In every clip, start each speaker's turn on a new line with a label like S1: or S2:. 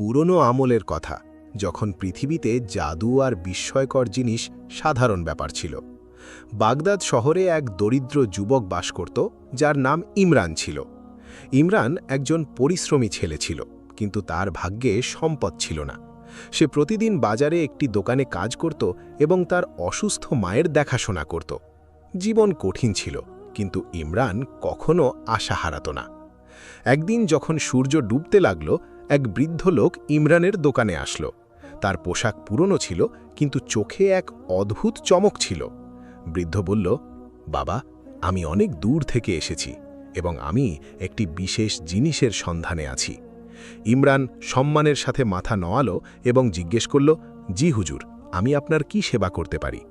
S1: পুরনো আমলের কথা, যখন পৃথিবীতে জাদু আর বিস্ময়কর জিনিস সাধারণ ব্যাপার ছিল। বাগদাদ শহরে এক দরিদ্র যুবক বাস করত, যার নাম ইমরান ছিল। ইমরান একজন পরিশ্রমী ছেলে ছিল, কিন্তু তার ভাগ্যে সম্পদ ছিল না। সে প্রতিদিন বাজারে একটি দোকানে কাজ করত এবং তার অসুস্থ মায়ের দেখাশোনা করত। জীবন কঠিন ছিল, কিন্তু ইমরান কখনো আশা হারাত না। একদিন যখন সূর্য ডুবতে লাগল, এক বৃদ্ধ লোক ইমরানের দোকানে আসলো। তার পোশাক পুরনো ছিল, কিন্তু চোখে এক অদ্ভুত চমক ছিল। বৃদ্ধ বলল, বাবা, আমি অনেক দূর থেকে এসেছি এবং আমি একটি বিশেষ জিনিসের সন্ধানে আছি। ইমরান সম্মানের সাথে মাথা নোয়ালো এবং জিজ্ঞেস করল, জি হুজুর, আমি আপনার কি সেবা করতে পারি?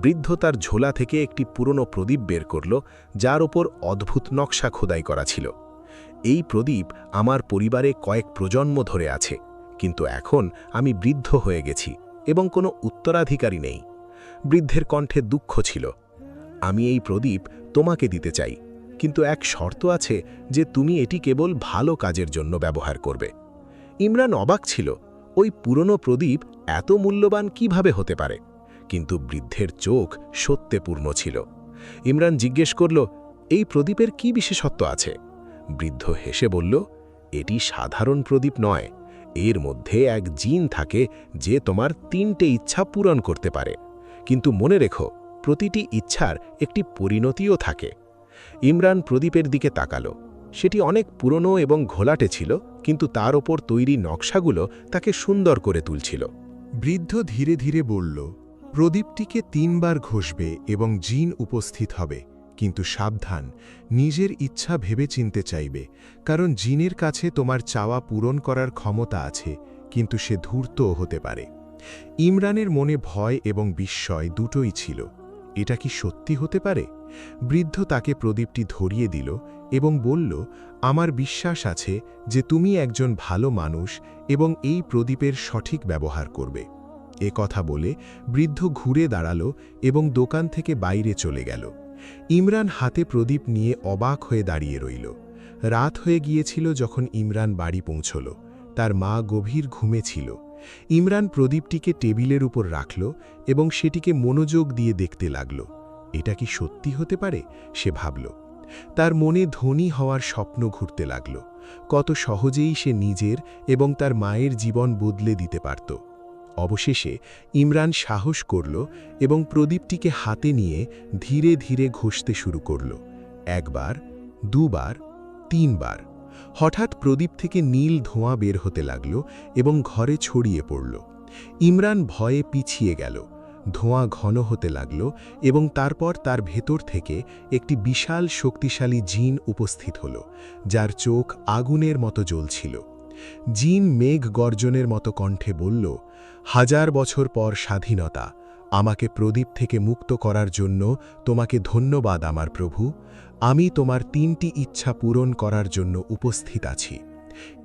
S1: বৃদ্ধ তার ঝোলা থেকে একটি পুরনো প্রদীপ বের করল, যার ওপর অদ্ভুত নকশা খোদাই করা ছিল। এই প্রদীপ আমার পরিবারে কয়েক প্রজন্ম ধরে আছে, কিন্তু এখন আমি বৃদ্ধ হয়ে গেছি এবং কোনো উত্তরাধিকারী নেই। বৃদ্ধের কণ্ঠে দুঃখ ছিল। আমি এই প্রদীপ তোমাকে দিতে চাই, কিন্তু এক শর্ত আছে যে তুমি এটি কেবল ভালো কাজের জন্য ব্যবহার করবে। ইমরান অবাক ছিল, ওই পুরনো প্রদীপ এত মূল্যবান কিভাবে হতে পারে? কিন্তু বৃদ্ধের চোখ সত্যে পূর্ণ ছিল। ইমরান জিজ্ঞেস করল, এই প্রদীপের কি বিশেষত্ব আছে? বৃদ্ধ হেসে বলল, এটি সাধারণ প্রদীপ নয়, এর মধ্যে এক জিন থাকে যে তোমার 3টে ইচ্ছা পূরণ করতে পারে। কিন্তু মনে রেখো, প্রতিটি ইচ্ছার একটি পরিণতিও থাকে। ইমরান প্রদীপের দিকে তাকালো। সেটি অনেক পুরনো এবং ঘোলাটে ছিল, কিন্তু তার ওপর তৈরি নকশাগুলো তাকে সুন্দর করে তুলছিল।
S2: বৃদ্ধ ধীরে ধীরে বলল, প্রদীপটিকে 3বার ঘষবে এবং জিন উপস্থিত হবে, কিন্তু সাবধান, নিজের ইচ্ছা ভেবে চিনতে চাইবে, কারণ জিনের কাছে তোমার চাওয়া পূরণ করার ক্ষমতা আছে, কিন্তু সে ধূর্তও হতে পারে। ইমরানের মনে ভয় এবং বিস্ময় দুটোই ছিল। এটা কি সত্যি হতে পারে? বৃদ্ধ তাকে প্রদীপটি ধরিয়ে দিল এবং বলল, আমার বিশ্বাস আছে যে তুমি একজন ভালো মানুষ এবং এই প্রদীপের সঠিক ব্যবহার করবে। এ কথা বলে বৃদ্ধ ঘুরে দাঁড়ালো এবং দোকান থেকে বাইরে চলে গেল। ইমরান হাতে প্রদীপ নিয়ে অবাক হয়ে দাঁড়িয়ে রইল। রাত হয়ে গিয়েছিল যখন ইমরান বাড়ি পৌঁছল। তার মা গভীর ঘুমে ছিল। ইমরান প্রদীপটিকে টেবিলের উপর রাখল এবং সেটিকে মনোযোগ দিয়ে দেখতে লাগল। এটা কি সত্যি হতে পারে? সে ভাবল। তার মনে ধনী হওয়ার স্বপ্ন ঘুরতে লাগল। কত সহজেই সে নিজের এবং তার মায়ের জীবন বদলে দিতে পারত। অবশেষে ইমরান সাহস করল এবং প্রদীপটিকে হাতে নিয়ে ধীরে ধীরে ঘষতে শুরু করল। 1বার, 2বার, 3বার। হঠাৎ প্রদীপ থেকে নীল ধোঁয়া বের হতে লাগল এবং ঘরে ছড়িয়ে পড়ল। ইমরান ভয়ে পিছিয়ে গেল। ধোঁয়া ঘন হতে লাগল এবং তারপর তার ভেতর থেকে একটি বিশাল শক্তিশালী জিন উপস্থিত হল, যার চোখ আগুনের মতো জ্বলছিল। জিন মেঘ গর্জনের মতো কণ্ঠে বলল, 1000 বছর পর স্বাধীনতা, আমাকে প্রদীপ থেকে মুক্ত করার জন্য তোমাকে ধন্যবাদ আমার প্রভু। আমি তোমার 3টি ইচ্ছা পূরণ করার জন্য উপস্থিত আছি।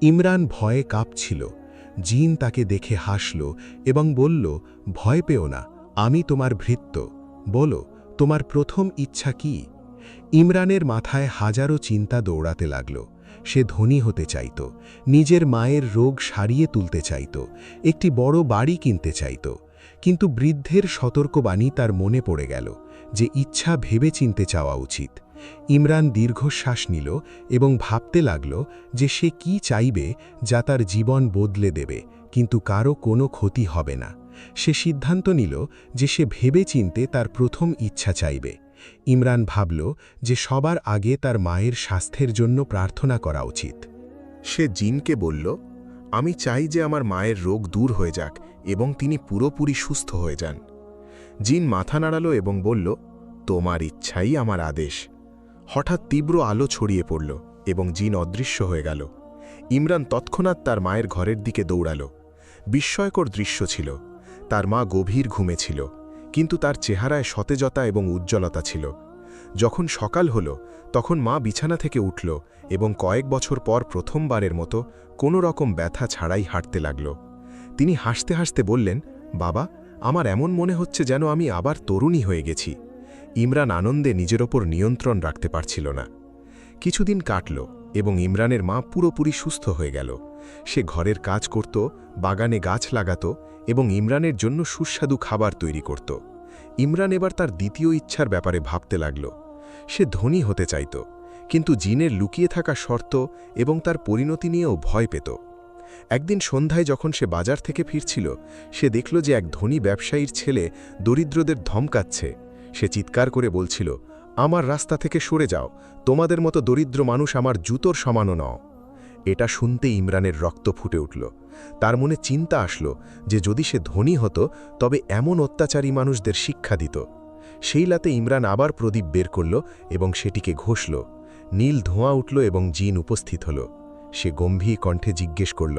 S2: ইমরান ভয়ে কাঁপছিল। জিন তাকে দেখে হাসল এবং বলল, ভয় পেও না, আমি তোমার ভৃত্য। বলো, তোমার প্রথম ইচ্ছা কি? ইমরানের মাথায় হাজারো চিন্তা দৌড়াতে লাগল। সে ধনী হতে চাইত, নিজের মায়ের রোগ সারিয়ে তুলতে চাইত, একটি বড় বাড়ি কিনতে চাইত। কিন্তু বৃদ্ধের সতর্কবাণী তার মনে পড়ে গেল যে ইচ্ছা ভেবে চিনতে চাওয়া উচিত। ইমরান দীর্ঘশ্বাস নিল এবং ভাবতে লাগল যে সে কি চাইবে যা তার জীবন বদলে দেবে, কিন্তু কারও কোনো ক্ষতি হবে না। সে সিদ্ধান্ত নিল যে সে ভেবে চিনতে তার প্রথম ইচ্ছা চাইবে। ইমরান ভাবল যে সবার আগে তার মায়ের স্বাস্থ্যের জন্য প্রার্থনা করা উচিত।
S1: সে জিনকে বলল, আমি চাই যে আমার মায়ের রোগ দূর হয়ে যাক এবং তিনি পুরোপুরি সুস্থ হয়ে যান। জিন মাথা নাড়ালো এবং বলল, তোমার ইচ্ছাই আমার আদেশ। হঠাৎ তীব্র আলো ছড়িয়ে পড়ল এবং জিন অদৃশ্য হয়ে গেল। ইমরান তৎক্ষণাৎ তার মায়ের ঘরের দিকে দৌড়াল। বিস্ময়কর দৃশ্য ছিল। তার মা গভীর ঘুমে ছিল, কিন্তু তার চেহারায় সতেজতা এবং উজ্জ্বলতা ছিল। যখন সকাল হল, তখন মা বিছানা থেকে উঠল এবং কয়েক বছর পর প্রথমবারের মতো কোনো রকম ব্যথা ছাড়াই হাঁটতে লাগল। তিনি হাসতে হাসতে বললেন, বাবা, আমার এমন মনে হচ্ছে যেন আমি আবার তরুণী হয়ে গেছি। ইমরান আনন্দে নিজের ওপর নিয়ন্ত্রণ রাখতে পারছিল না। কিছুদিন কাটল এবং ইমরানের মা পুরোপুরি সুস্থ হয়ে গেল। সে ঘরের কাজ করত, বাগানে গাছ লাগাত এবং ইমরানের জন্য সুস্বাদু খাবার তৈরি করত। ইমরান এবার তার দ্বিতীয় ইচ্ছার ব্যাপারে ভাবতে লাগল। সে ধনী হতে চাইত, কিন্তু জিনের লুকিয়ে থাকা শর্ত এবং তার পরিণতি নিয়েও ভয় পেত। একদিন সন্ধ্যায় যখন সে বাজার থেকে ফিরছিল, সে দেখল যে এক ধনী ব্যবসায়ীর ছেলে দরিদ্রদের ধমকাচ্ছে। সে চিৎকার করে বলছিল, আমার রাস্তা থেকে সরে যাও, তোমাদের মতো দরিদ্র মানুষ আমার জুতোর সমানও নও। এটা শুনতে ইমরানের রক্ত ফুটে উঠল। তার মনে চিন্তা আসলো যে যদি সে ধনী হতো তবে এমন অত্যাচারী মানুষদের শিক্ষা দিত। সেই রাতে ইমরান আবার প্রদীপ বের করল এবং সেটিকে ঘষল। নীল ধোঁয়া উঠল এবং জিন উপস্থিত হল। সে গম্ভীর কণ্ঠে জিজ্ঞেস করল,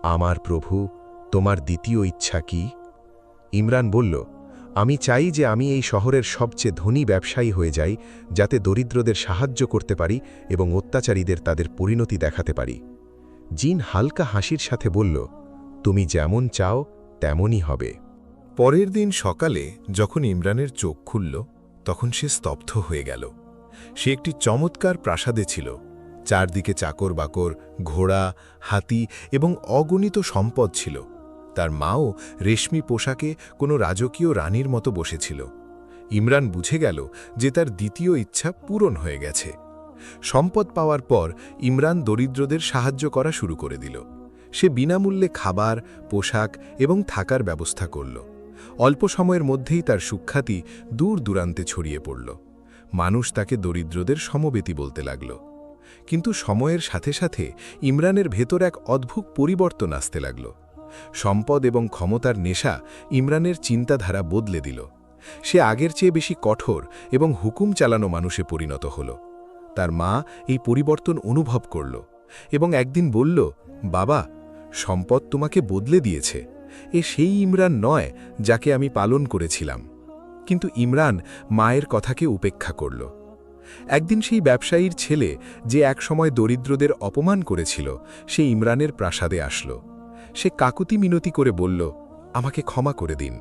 S1: আমার প্রভু, তোমার দ্বিতীয় ইচ্ছা কি? ইমরান বলল, আমি চাই যে আমি এই শহরের সবচেয়ে ধনী ব্যবসায়ী হয়ে যাই, যাতে দরিদ্রদের সাহায্য করতে পারি এবং অত্যাচারীদের তাদের পরিণতি দেখাতে পারি। জিন হালকা হাসির সাথে বলল, তুমি যেমন চাও তেমনই হবে।
S2: পরের দিন সকালে যখন ইমরানের চোখ খুলল, তখন সে স্তব্ধ হয়ে গেল। সে একটি চমৎকার প্রাসাদে ছিল। চারদিকে চাকর বাকর, ঘোড়া, হাতি এবং অগণিত সম্পদ ছিল। তার মাও রেশমি পোশাকে কোনো রাজকীয় রানীর মতো বসেছিল। ইমরান বুঝে গেল যে তার দ্বিতীয় ইচ্ছা পূরণ হয়ে গেছে। সম্পদ পাওয়ার পর ইমরান দরিদ্রদের সাহায্য করা শুরু করে দিল। সে বিনামূল্যে খাবার, পোশাক এবং থাকার ব্যবস্থা করল। অল্প সময়ের মধ্যেই তার সুখ্যাতি দূর দূরান্তে ছড়িয়ে পড়ল। মানুষ তাকে দরিদ্রদের সমবেতি বলতে লাগল। কিন্তু সময়ের সাথে সাথে ইমরানের ভেতর এক অদ্ভুত পরিবর্তন আসতে লাগল। সম্পদ এবং ক্ষমতার নেশা ইমরানের চিন্তাধারা বদলে দিল। সে আগের চেয়ে বেশি কঠোর এবং হুকুম চালানো মানুষে পরিণত হল। তার মা এই পরিবর্তন অনুভব করল এবং একদিন বলল, বাবা, সম্পদ তোমাকে বদলে দিয়েছে। এ সেই ইমরান নয় যাকে আমি পালন করেছিলাম। কিন্তু ইমরান মায়ের কথাকে উপেক্ষা করল। একদিন সেই ব্যবসায়ীর ছেলে, যে একসময় দরিদ্রদের অপমান করেছিল, সে ইমরানের প্রাসাদে আসলো। সে কাকুতি মিনতি করে বলল, আমাকে ক্ষমা করে দিন,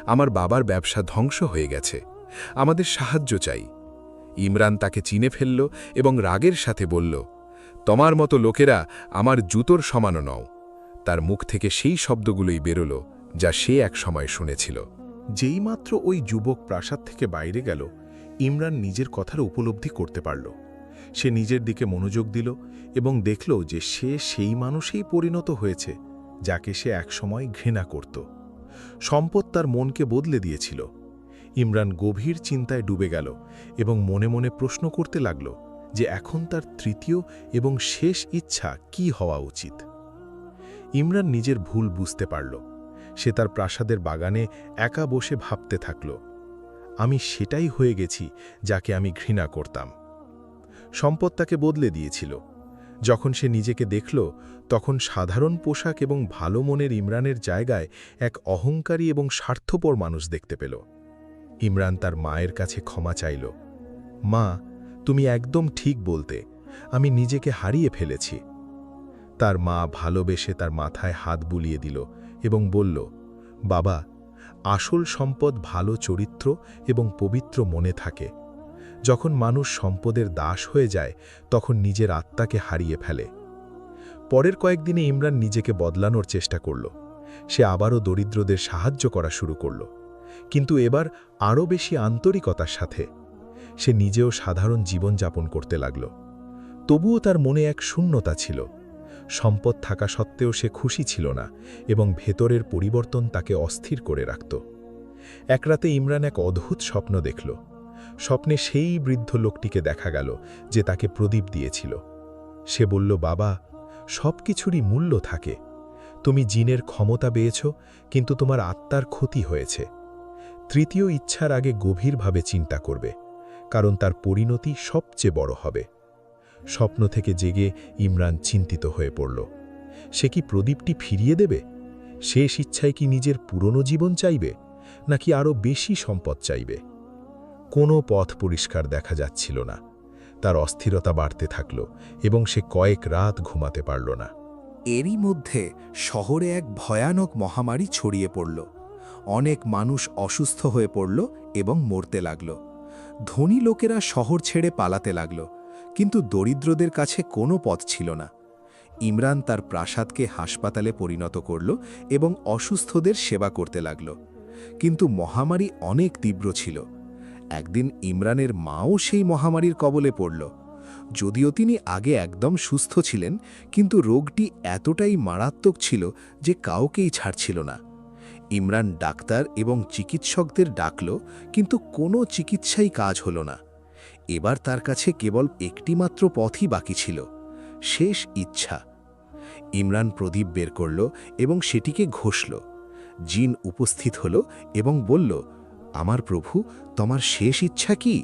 S2: আমার বাবার ব্যবসা ধ্বংস হয়ে গেছে, আমাদের সাহায্য চাই। ইমরান তাকে চিনে ফেলল এবং রাগের সাথে বলল, তোমার মতো লোকেরা আমার জুতোর সমানও নও। তার মুখ থেকে সেই শব্দগুলোই বেরোল যা সে এক সময় শুনেছিল।
S1: যেইমাত্র ওই যুবক প্রাসাদ থেকে বাইরে গেল, ইমরান নিজের কথার উপলব্ধি করতে পারল। সে নিজের দিকে মনোযোগ দিল এবং দেখল যে সে সেই মানুষেই পরিণত হয়েছে যাকে সে একসময় ঘৃণা করত। সম্পদ তার মনকে বদলে দিয়েছিল। ইমরান গভীর চিন্তায় ডুবে গেল এবং মনে মনে প্রশ্ন করতে লাগল যে এখন তার তৃতীয় এবং শেষ ইচ্ছা কি হওয়া উচিত। ইমরান নিজের ভুল বুঝতে পারল। সে তার প্রাসাদের বাগানে একা বসে ভাবতে থাকল, আমি সেটাই হয়ে গেছি যাকে আমি ঘৃণা করতাম। সম্পদ তাকে বদলে দিয়েছিল। যখন সে নিজেকে দেখল, তখন সাধারণ পোশাক এবং ভালো মনের ইমরানের জায়গায় এক অহংকারী এবং স্বার্থপর মানুষ দেখতে পেল। ইমরান তার মায়ের কাছে ক্ষমা চাইল। মা, তুমি একদম ঠিক বলতে, আমি নিজেকে হারিয়ে ফেলেছি। তার মা ভালোবেসে তার মাথায় হাত বুলিয়ে দিল এবং বলল, বাবা, আসল সম্পদ ভালো চরিত্র এবং পবিত্র মনে থাকে। যখন মানুষ সম্পদের দাস হয়ে যায়, তখন নিজের আত্মাকে হারিয়ে ফেলে। পরের কয়েকদিনে ইমরান নিজেকে বদলানোর চেষ্টা করল। সে আবারও দরিদ্রদের সাহায্য করা শুরু করল, কিন্তু এবার আরও বেশি আন্তরিকতার সাথে। সে নিজেও সাধারণ জীবনযাপন করতে লাগল। তবুও তার মনে এক শূন্যতা ছিল। সম্পদ থাকা সত্ত্বেও সে খুশি ছিল না এবং ভেতরের পরিবর্তন তাকে অস্থির করে রাখত। এক রাতে ইমরান এক অদ্ভুত স্বপ্ন দেখল। স্বপ্নে সেই বৃদ্ধ লোকটিকে দেখা গেল যে তাকে প্রদীপ দিয়েছিল। সে বলল, বাবা, সব কিছুরই মূল্য থাকে। তুমি জিনের ক্ষমতা পেয়েছ, কিন্তু তোমার আত্মার ক্ষতি হয়েছে। তৃতীয় ইচ্ছার আগে গভীরভাবে চিন্তা করবে, কারণ তার পরিণতি সবচেয়ে বড় হবে। স্বপ্ন থেকে জেগে ইমরান চিন্তিত হয়ে পড়ল। সে কি প্রদীপটি ফিরিয়ে দেবে? শেষ ইচ্ছায় কি নিজের পুরনো জীবন চাইবে, নাকি আরও বেশি সম্পদ চাইবে? কোনো পথ পরিষ্কার দেখা যাচ্ছিল না। তার অস্থিরতা বাড়তে থাকল এবং সে কয়েক রাত ঘুমাতে পারল না।
S3: এরই মধ্যে শহরে এক ভয়ানক মহামারী ছড়িয়ে পড়ল। অনেক মানুষ অসুস্থ হয়ে পড়ল এবং মরতে লাগল। ধনী লোকেরা শহর ছেড়ে পালাতে লাগল, কিন্তু দরিদ্রদের কাছে কোনো পথ ছিল না। ইমরান তার প্রাসাদকে হাসপাতালে পরিণত করল এবং অসুস্থদের সেবা করতে লাগল। কিন্তু মহামারী অনেক তীব্র ছিল। একদিন ইমরানের মাও সেই মহামারীর কবলে পড়ল। যদিও তিনি আগে একদম সুস্থ ছিলেন, কিন্তু রোগটি এতটাই মারাত্মক ছিল যে কাউকেই ছাড়ছিল না। ইমরান ডাক্তার এবং চিকিৎসকদের ডাকল, কিন্তু কোনো চিকিৎসাই কাজ হল না। এবার তার কাছে কেবল একটিমাত্র পথই বাকি ছিল, শেষ ইচ্ছা। ইমরান প্রদীপ বের করল এবং সেটিকে ঘষল। জিন উপস্থিত হল এবং বলল, আমার প্রভু, তোমার শেষ ইচ্ছা কি?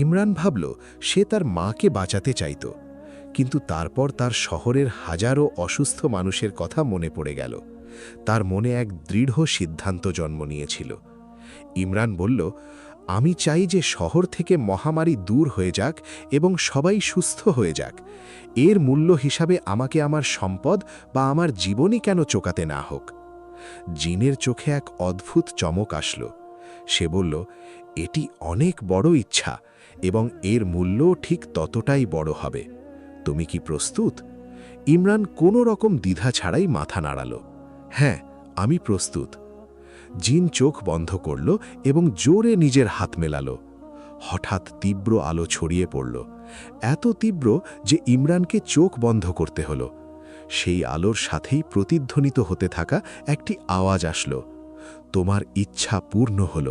S3: ইমরান ভাবল সে তার মাকে বাঁচাতে চাইত, কিন্তু তারপর তার শহরের হাজারো অসুস্থ মানুষের কথা মনে পড়ে গেল। তার মনে এক দৃঢ় সিদ্ধান্ত জন্ম নিয়েছিল। ইমরান বলল, আমি চাই যে শহর থেকে মহামারী দূর হয়ে যাক এবং সবাই সুস্থ হয়ে যাক। এর মূল্য হিসাবে আমাকে আমার সম্পদ বা আমার জীবনই কেন চোকাতে না হোক। জিনের চোখে এক অদ্ভুত চমক আসল। সে বলল, এটি অনেক বড় ইচ্ছা এবং এর মূল্যও ঠিক ততটাই বড় হবে। তুমি কি প্রস্তুত? ইমরান কোনো রকম দ্বিধা ছাড়াই মাথা নাড়াল। হ্যাঁ, আমি প্রস্তুত। জিন চোখ বন্ধ করল এবং জোরে নিজের হাত মেলাল। হঠাৎ তীব্র আলো ছড়িয়ে পড়ল, এত তীব্র যে ইমরানকে চোখ বন্ধ করতে হল। সেই আলোর সাথেই প্রতিধ্বনিত হতে থাকা একটি আওয়াজ আসল, তোমার ইচ্ছা পূর্ণ হল,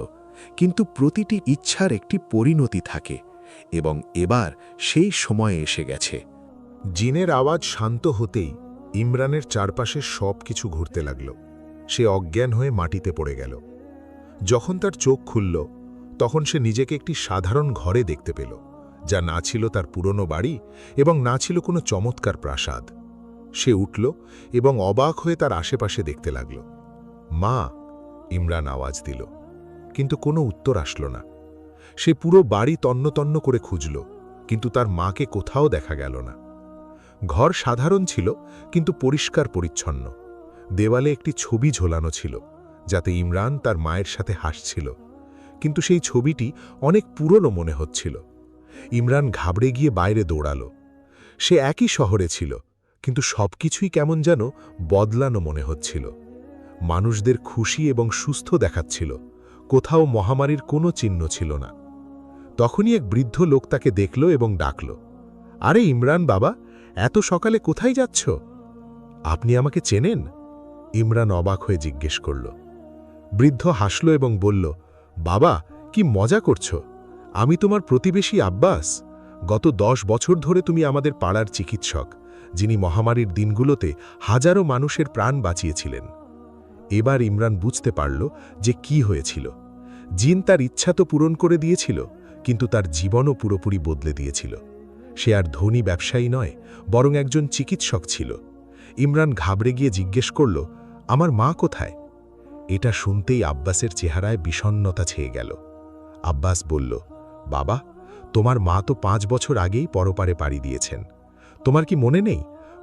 S3: কিন্তু প্রতিটি ইচ্ছার একটি পরিণতি থাকে এবং এবার সেই সময় এসে গেছে।
S2: জিনের আওয়াজ শান্ত হতেই ইমরানের চারপাশে সব কিছু ঘুরতে লাগল। সে অজ্ঞান হয়ে মাটিতে পড়ে গেল। যখন তার চোখ খুলল, তখন সে নিজেকে একটি সাধারণ ঘরে দেখতে পেল, যা না ছিল তার পুরনো বাড়ি এবং না ছিল কোনো চমৎকার প্রাসাদ। সে উঠল এবং অবাক হয়ে তার আশেপাশে দেখতে লাগল। মা, ইমরান আওয়াজ দিল, কিন্তু কোনো উত্তর আসলো না। সে পুরো বাড়ি তন্ন করে খুঁজল, কিন্তু তার মাকে কোথাও দেখা গেল না। ঘর সাধারণ ছিল, কিন্তু পরিষ্কার পরিচ্ছন্ন। দেওয়ালে একটি ছবি ঝোলানো ছিল, যাতে ইমরান তার মায়ের সাথে হাসছিল, কিন্তু সেই ছবিটি অনেক পুরনো মনে হচ্ছিল। ইমরান ঘাবড়ে গিয়ে বাইরে দৌড়াল। সে একই শহরে ছিল, কিন্তু সবকিছুই কেমন যেন বদলানো মনে হচ্ছিল। মানুষদের খুশি এবং সুস্থ দেখাচ্ছিল, কোথাও মহামারীর কোনো চিহ্ন ছিল না। তখনই এক বৃদ্ধ লোক তাকে দেখল এবং ডাকল, আরে ইমরান বাবা, এত সকালে কোথায় যাচ্ছ? আপনি আমাকে চেনেন? ইমরান অবাক হয়ে জিজ্ঞেস করল। বৃদ্ধ হাসল এবং বলল, বাবা, কি মজা করছ? আমি তোমার প্রতিবেশী আব্বাস। গত 10 বছর ধরে তুমি আমাদের পাড়ার চিকিৎসক, যিনি মহামারীর দিনগুলোতে হাজারো মানুষের প্রাণ বাঁচিয়েছিলেন। এবার ইমরান বুঝতে পারল যে কি হয়েছিল। জিন তার ইচ্ছা তো পূরণ করে দিয়েছিল, কিন্তু তার জীবনও পুরোপুরি বদলে দিয়েছিল। সে আর ধনী ব্যবসায়ী নয়, বরং একজন চিকিৎসক ছিল। ইমরান ঘাবড়ে গিয়ে জিজ্ঞেস করল, আমার মা কোথায়? এটা শুনতেই আব্বাসের চেহারায় বিষণ্ণতা ছেয়ে গেল। আব্বাস বলল, বাবা, তোমার মা তো 5 বছর আগেই পরপারে পাড়ি দিয়েছেন। তোমার কি মনে নেই,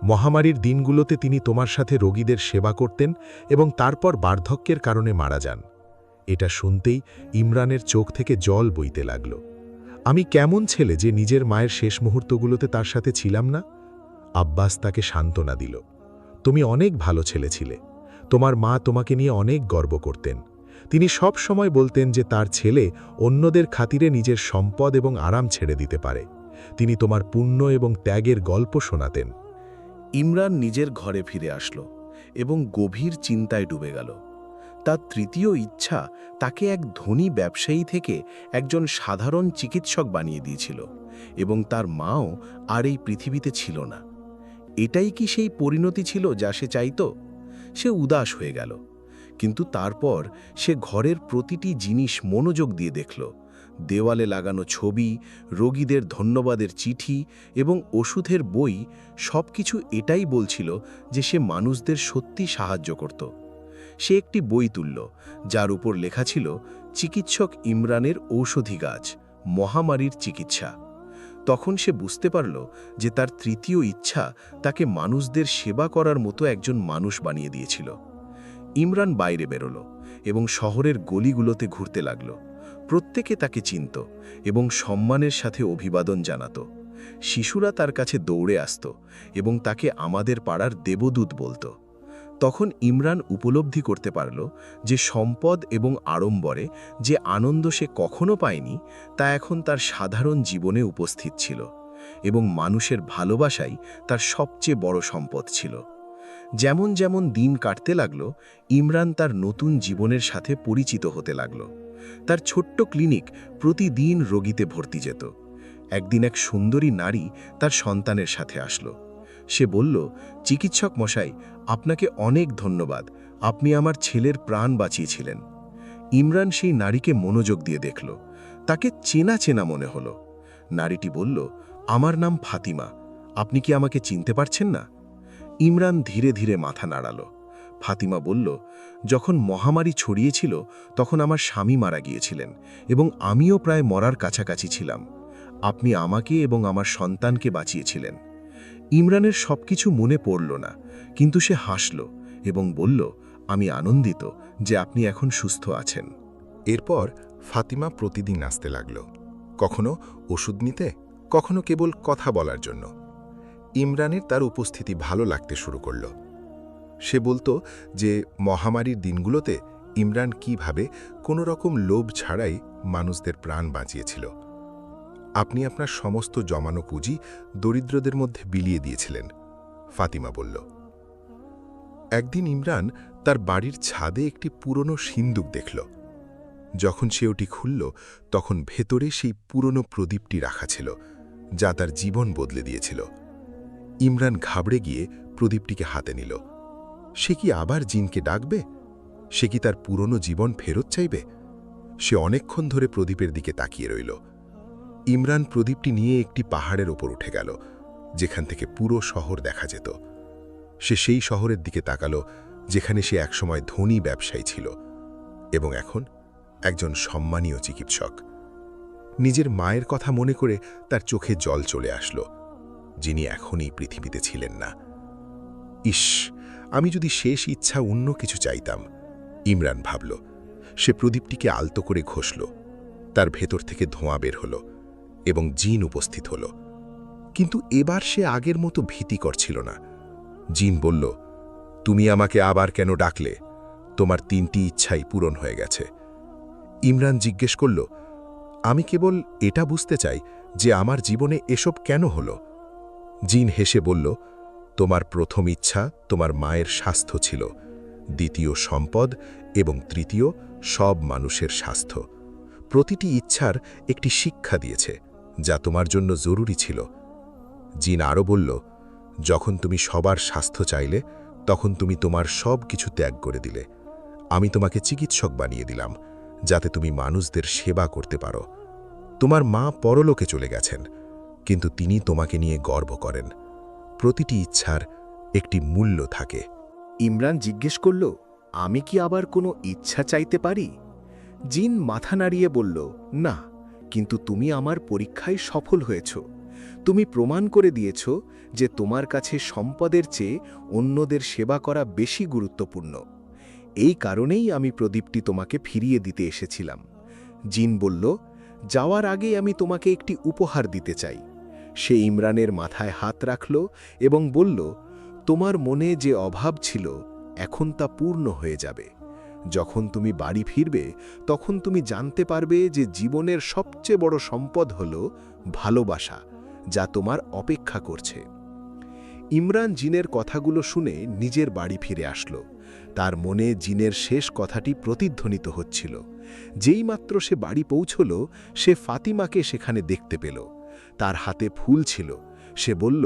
S2: মহামারীর দিনগুলোতে তিনি তোমার সাথে রোগীদের সেবা করতেন এবং তারপর বার্ধক্যের কারণে মারা যান? এটা শুনতেই ইমরানের চোখ থেকে জল বইতে লাগল। আমি কেমন ছেলে যে নিজের মায়ের শেষ মুহূর্তগুলোতে তার সাথে ছিলাম না? আব্বাস তাকে সান্ত্বনা দিল, তুমি অনেক ভালো ছেলে ছিলে। তোমার মা তোমাকে নিয়ে অনেক গর্ব করতেন। তিনি সব সময় বলতেন যে তার ছেলে অন্যদের খাতিরে নিজের সম্পদ এবং আরাম ছেড়ে দিতে পারে। তিনি তোমার পুণ্য এবং ত্যাগের গল্প শোনাতেন।
S3: ইমরান নিজের ঘরে ফিরে আসল এবং গভীর চিন্তায় ডুবে গেল। তার তৃতীয় ইচ্ছা তাকে এক ধনী ব্যবসায়ী থেকে একজন সাধারণ চিকিৎসক বানিয়ে দিয়েছিল এবং তার মাও আর এই পৃথিবীতে ছিল না। এটাই কি সেই পরিণতি ছিল যা সে চাইত? সে উদাস হয়ে গেল, কিন্তু তারপর সে ঘরের প্রতিটি জিনিস মনোযোগ দিয়ে দেখল। দেওয়ালে লাগানো ছবি, রোগীদের ধন্যবাদের চিঠি এবং ওষুধের বই, সবকিছু এটাই বলছিল যে সে মানুষদের সত্যি সাহায্য করত। সে একটি বই তুলল, যার উপর লেখা ছিল চিকিৎসক ইমরানের ঔষধি গাছ, মহামারীর চিকিৎসা। তখন সে বুঝতে পারল যে তার তৃতীয় ইচ্ছা তাকে মানুষদের সেবা করার মতো একজন মানুষ বানিয়ে দিয়েছিল। ইমরান বাইরে বেরোল এবং শহরের গলিগুলোতে ঘুরতে লাগল। প্রত্যেকে তাকে চিনত এবং সম্মানের সাথে অভিবাদন জানাত।
S1: শিশুরা তার কাছে দৌড়ে আসত এবং তাকে আমাদের পাড়ার দেবদূত বলতো। তখন ইমরান উপলব্ধি করতে পারল যে সম্পদ এবং আড়ম্বরে যে আনন্দ সে কখনো পায়নি তা এখন তার সাধারণ জীবনে উপস্থিত ছিল, এবং মানুষের ভালোবাসাই তার সবচেয়ে বড় সম্পদ ছিল। যেমন যেমন দিন কাটতে লাগল, ইমরান তার নতুন জীবনের সাথে পরিচিত হতে লাগল। তার ছোট্ট ক্লিনিক প্রতিদিন রোগীতে ভর্তি যেত। একদিন এক সুন্দরী নারী তার সন্তানের সাথে আসলো। সে বলল, চিকিৎসক মশাই, আপনাকে অনেক ধন্যবাদ, আপনি আমার ছেলের প্রাণ বাঁচিয়েছিলেন। ইমরান সেই নারীকে মনোযোগ দিয়ে দেখল। তাকে চেনা চেনা মনে হলো। নারীটি বলল, আমার নাম ফাতিমা, আপনি কি আমাকে চিনতে পারছেন না? ইমরান ধীরে ধীরে মাথা নাড়াল। ফাতিমা বলল, যখন মহামারী ছড়িয়েছিল তখন আমার স্বামী মারা গিয়েছিলেন এবং আমিও প্রায় মরার কাছাকাছি ছিলাম। আপনি আমাকে এবং আমার সন্তানকে বাঁচিয়েছিলেন। ইমরানের সবকিছু মনে পড়ল না, কিন্তু সে হাসল এবং বলল, আমি আনন্দিত যে আপনি এখন সুস্থ আছেন।
S2: এরপর ফাতিমা প্রতিদিন আসতে লাগল, কখনো ওষুধ নিতে, কখনো কেবল কথা বলার জন্য। ইমরানের তার উপস্থিতি ভালো লাগতে শুরু করল। সে বলতো যে মহামারীর দিনগুলোতে ইমরান কিভাবে কোনো রকম লোভ ছাড়াই মানুষদের প্রাণ বাঁচিয়েছিল। আপনি আপনার সমস্ত জমানো পুঁজি দরিদ্রদের মধ্যে বিলিয়ে দিয়েছিলেন, ফাতিমা বলল। একদিন ইমরান তার বাড়ির ছাদে একটি পুরনো সিন্দুক দেখল। যখন সে ওটি খুলল তখন ভেতরে সেই পুরনো প্রদীপটি রাখা ছিল, যা তার জীবন বদলে দিয়েছিল। ইমরান ঘাবড়ে গিয়ে প্রদীপটিকে হাতে নিল। সে কি আবার জিনকে ডাকবে? সে কি তার পুরনো জীবন ফেরত চাইবে? সে অনেকক্ষণ ধরে প্রদীপের দিকে তাকিয়ে রইল। ইমরান প্রদীপটি নিয়ে একটি পাহাড়ের ওপর উঠে গেল, যেখান থেকে পুরো শহর দেখা যেত। সে সেই শহরের দিকে তাকালো যেখানে সে একসময় ধনী ব্যবসায়ী ছিল এবং এখন একজন সম্মানীয় চিকিৎসক। নিজের মায়ের কথা মনে করে তার চোখে জল চলে আসলো, যিনি এখনই পৃথিবীতে ছিলেন না। ইস, আমি যদি শেষ ইচ্ছা অন্য কিছু চাইতাম, ইমরান ভাবল। সে প্রদীপটিকে আলতো করে ঘষল। তার ভেতর থেকে ধোঁয়া বের হল এবং জিন উপস্থিত হল। কিন্তু এবার সে আগের মতো ভীতিকর ছিল না। জিন বলল, তুমি আমাকে আবার কেন ডাকলে? তোমার 3টি ইচ্ছাই পূরণ হয়ে গেছে। ইমরান জিজ্ঞেস করল, আমি কেবল এটা বুঝতে চাই যে আমার জীবনে এসব কেন হলো। জিন হেসে বলল, তোমার প্রথম ইচ্ছা তোমার মায়ের স্বাস্থ্য ছিল, দ্বিতীয় সম্পদ এবং তৃতীয় সব মানুষের স্বাস্থ্য। প্রতিটি ইচ্ছার একটি শিক্ষা দিয়েছে, যা তোমার জন্য জরুরি ছিল। জিন আরও বলল, যখন তুমি সবার স্বাস্থ্য চাইলে তখন তুমি তোমার সব কিছু ত্যাগ করে দিলে। আমি তোমাকে চিকিৎসক বানিয়ে দিলাম, যাতে তুমি মানুষদের সেবা করতে পারো। তোমার মা পরলোকে চলে গেছেন, কিন্তু তিনি তোমাকে নিয়ে গর্ব করেন। প্রতিটি ইচ্ছার একটি মূল্য থাকে।
S3: ইমরান জিজ্ঞেস করল, আমি কি আবার কোনো ইচ্ছা চাইতে পারি? জিন মাথা নাড়িয়ে বলল, না, কিন্তু তুমি আমার পরীক্ষায় সফল হয়েছ। তুমি প্রমাণ করে দিয়েছ যে তোমার কাছে সম্পদের চেয়ে অন্যদের সেবা করা বেশি গুরুত্বপূর্ণ। এই কারণেই আমি প্রদীপটি তোমাকে ফিরিয়ে দিতে এসেছিলাম। জিন বলল, যাওয়ার আগে আমি তোমাকে একটি উপহার দিতে চাই। সে ইমরানের মাথায় হাত রাখল এবং বলল, তোমার মনে যে অভাব ছিল এখন তা পূর্ণ হয়ে যাবে। যখন তুমি বাড়ি ফিরবে তখন তুমি জানতে পারবে যে জীবনের সবচেয়ে বড় সম্পদ হল ভালোবাসা, যা তোমার অপেক্ষা করছে। ইমরান জিনের কথাগুলো শুনে নিজের বাড়ি ফিরে আসলো। তার মনে জিনের শেষ কথাটি প্রতিধ্বনিত হচ্ছিল। যেই মাত্র সে বাড়ি পৌঁছল, সে ফাতিমাকে সেখানে দেখতে পেল। তার হাতে ফুল ছিল। সে বলল,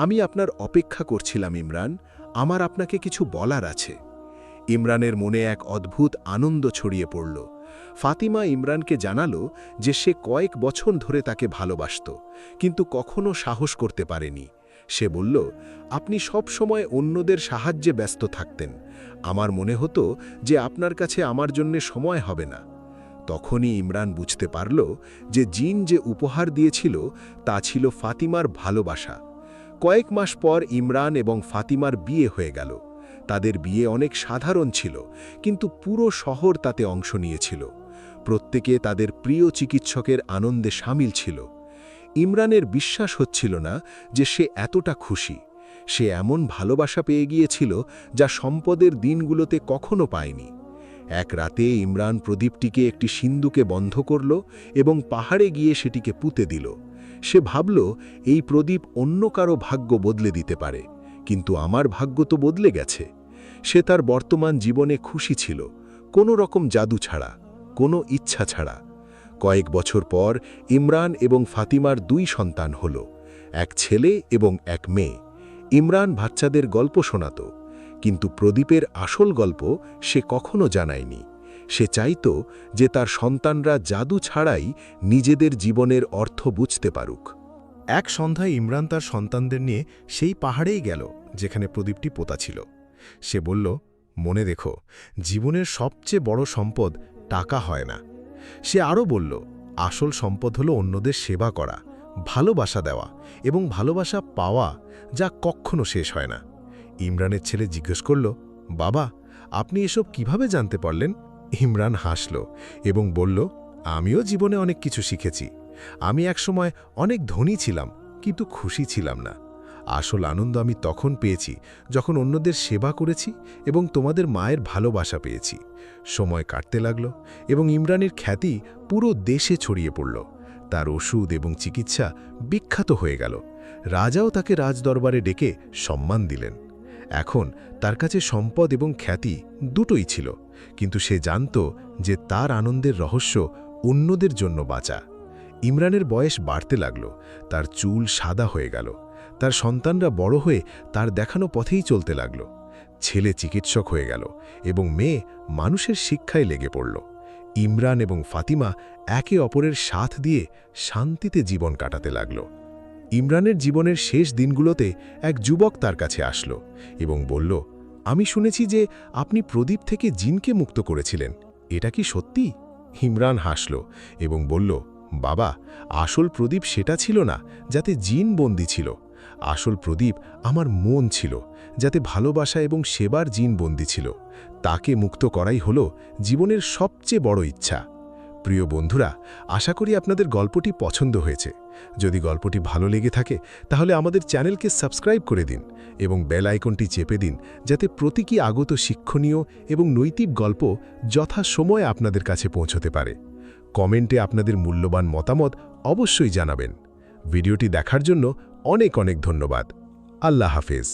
S3: আমি আপনার অপেক্ষা করছিলাম ইমরান, আমার আপনাকে কিছু বলার আছে। ইমরানের মনে এক অদ্ভুত আনন্দ ছড়িয়ে পড়ল। ফাতিমা ইমরানকে জানালো যে সে কয়েক বছর ধরে তাকে ভালোবাসত, কিন্তু কখনো সাহস করতে পারেনি। সে বলল, আপনি সব সময় অন্যদের সাহায্যে ব্যস্ত থাকতেন। আমার মনে হতো যে আপনার কাছে আমার জন্য সময় হবে না। তখনই ইমরান বুঝতে পারল যে জিন যে উপহার দিয়েছিল তা ছিল ফাতিমার ভালোবাসা। কয়েক মাস পর ইমরান এবং ফাতিমার বিয়ে হয়ে গেল। তাদের বিয়ে অনেক সাধারণ ছিল, কিন্তু পুরো শহর তাতে অংশ নিয়েছিল। প্রত্যেকে তাদের প্রিয় চিকিৎসকের আনন্দে সামিল ছিল।
S2: ইমরানের বিশ্বাস হচ্ছিল না যে সে এতটা খুশি। সে এমন ভালোবাসা পেয়ে গিয়েছিল যা সম্পদের দিনগুলোতে কখনো পায়নি। এক রাতে ইমরান প্রদীপটিকে একটি সিন্দুকে বন্ধ করল এবং পাহাড়ে গিয়ে সেটিকে পুঁতে দিল। সে ভাবল, এই প্রদীপ অন্য কারো ভাগ্য বদলে দিতে পারে, কিন্তু আমার ভাগ্য তো বদলে গেছে। সে তার বর্তমান জীবনে খুশি ছিল, কোনো রকম জাদু ছাড়া, কোনো ইচ্ছা ছাড়া। কয়েক বছর পর ইমরান এবং ফাতিমার 2 সন্তান হল, এক ছেলে এবং এক মেয়ে। ইমরান বাচ্চাদের গল্প শোনাত, কিন্তু প্রদীপের আসল গল্প সে কখনো জানায়নি। সে চাইত যে তার সন্তানরা জাদু ছাড়াই নিজেদের জীবনের অর্থ বুঝতে পারুক।
S1: এক সন্ধ্যায় ইমরান তার সন্তানদের নিয়ে সেই পাহাড়েই গেল যেখানে প্রদীপটি পোতা ছিল। সে বলল, মনে রেখো, জীবনের সবচেয়ে বড় সম্পদ টাকা হয় না। সে আরও বলল, আসল সম্পদ হলো অন্যদের সেবা করা, ভালোবাসা দেওয়া এবং ভালোবাসা পাওয়া, যা কখনো শেষ হয় না। ইমরানের ছেলে জিজ্ঞেস করল, বাবা, আপনি এসব কিভাবে জানতে পারলেন? ইমরান হাসল এবং বলল, আমিও জীবনে অনেক কিছু শিখেছি। আমি একসময় অনেক ধনী ছিলাম, কিন্তু খুশি ছিলাম না। আসল আনন্দ আমি তখন পেয়েছি যখন অন্যদের সেবা করেছি এবং তোমাদের মায়ের ভালোবাসা পেয়েছি। সময় কাটতে লাগল এবং ইমরানের খ্যাতি পুরো দেশে ছড়িয়ে পড়ল। তার ওষুধ এবং চিকিৎসা বিখ্যাত হয়ে গেল। রাজাও তাকে রাজদরবারে ডেকে সম্মান দিলেন। এখন তার কাছে সম্পদ এবং খ্যাতি দুটোই ছিল, কিন্তু সে জানত যে তার আনন্দের রহস্য অন্যদের জন্য বাঁচা। ইমরানের বয়স বাড়তে লাগল, তার চুল সাদা হয়ে গেল। তার সন্তানরা বড় হয়ে তার দেখানো পথেই চলতে লাগল। ছেলে চিকিৎসক হয়ে গেল এবং মেয়ে মানুষের শিক্ষায় লেগে পড়ল। ইমরান এবং ফাতিমা একে অপরের সাথ দিয়ে শান্তিতে জীবন কাটাতে লাগল। ইমরানের জীবনের শেষ দিনগুলোতে এক যুবক তার কাছে আসলো এবং বলল, আমি শুনেছি যে আপনি প্রদীপ থেকে জিনকে মুক্ত করেছিলেন, এটা কি সত্যি? ইমরান হাসল এবং বলল, বাবা, আসল প্রদীপ সেটা ছিল না যাতে জিন বন্দী ছিল। আসল প্রদীপ আমার মন ছিল, যাতে ভালোবাসা এবং সেবার জিন বন্দী ছিল। তাকে মুক্ত করাই হলো জীবনের সবচেয়ে বড় ইচ্ছা। প্রিয় বন্ধুরা, আশা করি আপনাদের গল্পটি পছন্দ হয়েছে। যদি গল্পটি ভালো লেগে থাকে তাহলে আমাদের চ্যানেলকে সাবস্ক্রাইব করে দিন এবং বেল আইকনটি চেপে দিন, যাতে প্রতীকী আগত শিক্ষণীয় এবং নৈতিক গল্প যথাসময়ে আপনাদের কাছে পৌঁছতে পারে। কমেন্টে আপনাদের মূল্যবান মতামত অবশ্যই জানাবেন। ভিডিওটি দেখার জন্য অনেক অনেক ধন্যবাদ। আল্লাহ হাফেজ।